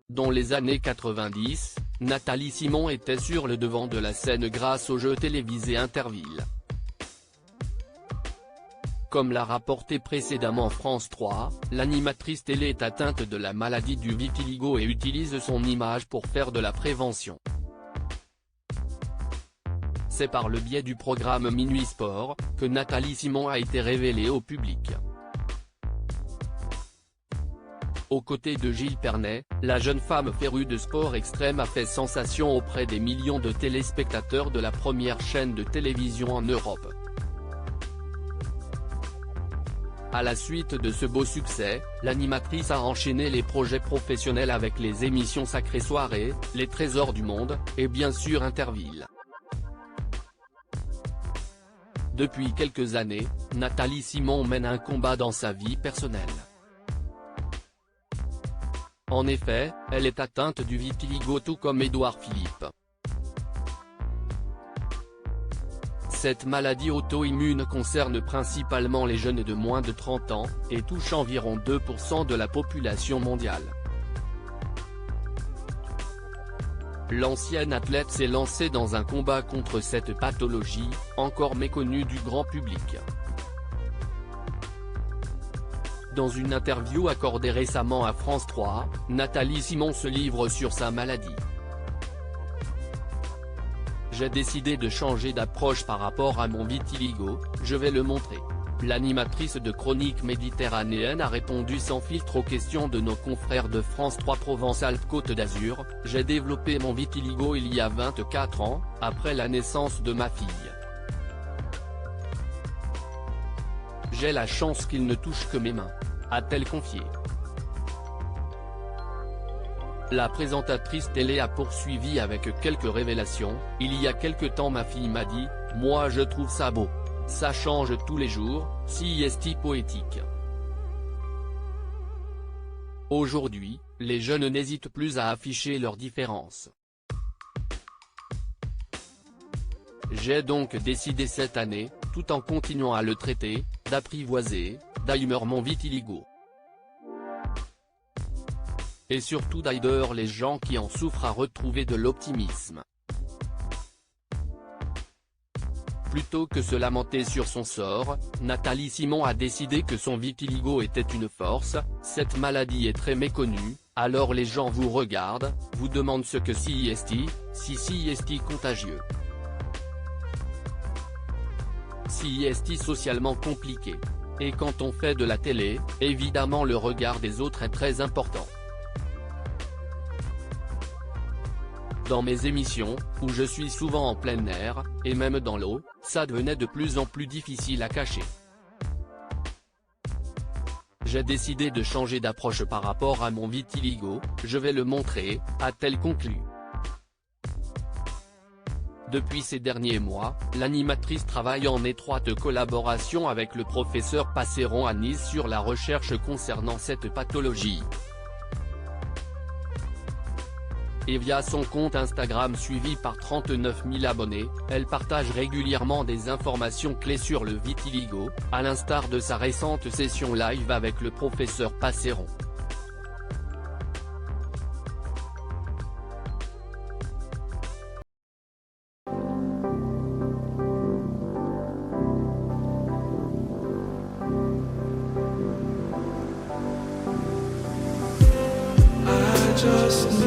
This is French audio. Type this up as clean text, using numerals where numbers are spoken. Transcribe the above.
Dans les années 90, Nathalie Simon était sur le devant de la scène grâce au jeu télévisé Interville. Comme l'a rapporté précédemment France 3, l'animatrice télé est atteinte de la maladie du vitiligo et utilise son image pour faire de la prévention. C'est par le biais du programme Minuit Sport, que Nathalie Simon a été révélée au public. Aux côtés de Gilles Pernet, la jeune femme férue de sport extrême a fait sensation auprès des millions de téléspectateurs de la première chaîne de télévision en Europe. À la suite de ce beau succès, l'animatrice a enchaîné les projets professionnels avec les émissions Sacrée Soirée, Les Trésors du Monde, et bien sûr Interville. Depuis quelques années, Nathalie Simon mène un combat dans sa vie personnelle. En effet, elle est atteinte du vitiligo tout comme Édouard Philippe. Cette maladie auto-immune concerne principalement les jeunes de moins de 30 ans, et touche environ 2% de la population mondiale. L'ancienne athlète s'est lancée dans un combat contre cette pathologie, encore méconnue du grand public. Dans une interview accordée récemment à France 3, Nathalie Simon se livre sur sa maladie. J'ai décidé de changer d'approche par rapport à mon vitiligo, je vais le montrer. L'animatrice de Chroniques méditerranéennes a répondu sans filtre aux questions de nos confrères de France 3 Provence-Alpes-Côte d'Azur. J'ai développé mon vitiligo il y a 24 ans, après la naissance de ma fille. J'ai la chance qu'il ne touche que mes mains, a-t-elle confié. La présentatrice télé a poursuivi avec quelques révélations. Il y a quelque temps ma fille m'a dit « Moi je trouve ça beau. Ça change tous les jours, si est poétique ». Aujourd'hui, les jeunes n'hésitent plus à afficher leurs différences. J'ai donc décidé cette année, tout en continuant à le traiter, d'apprivoiser, d'aimer mon vitiligo. Et surtout d'aider les gens qui en souffrent à retrouver de l'optimisme. Plutôt que se lamenter sur son sort, Nathalie Simon a décidé que son vitiligo était une force. Cette maladie est très méconnue, alors les gens vous regardent, vous demandent ce que si est contagieux. Si est socialement compliqué. Et quand on fait de la télé, évidemment le regard des autres est très important. Dans mes émissions, où je suis souvent en plein air, et même dans l'eau, ça devenait de plus en plus difficile à cacher. J'ai décidé de changer d'approche par rapport à mon vitiligo, je vais le montrer, a-t-elle conclu. Depuis ces derniers mois, l'animatrice travaille en étroite collaboration avec le professeur Passeron à Nice sur la recherche concernant cette pathologie. Et via son compte Instagram suivi par 39 000 abonnés, elle partage régulièrement des informations clés sur le vitiligo, à l'instar de sa récente session live avec le professeur Passeron. Just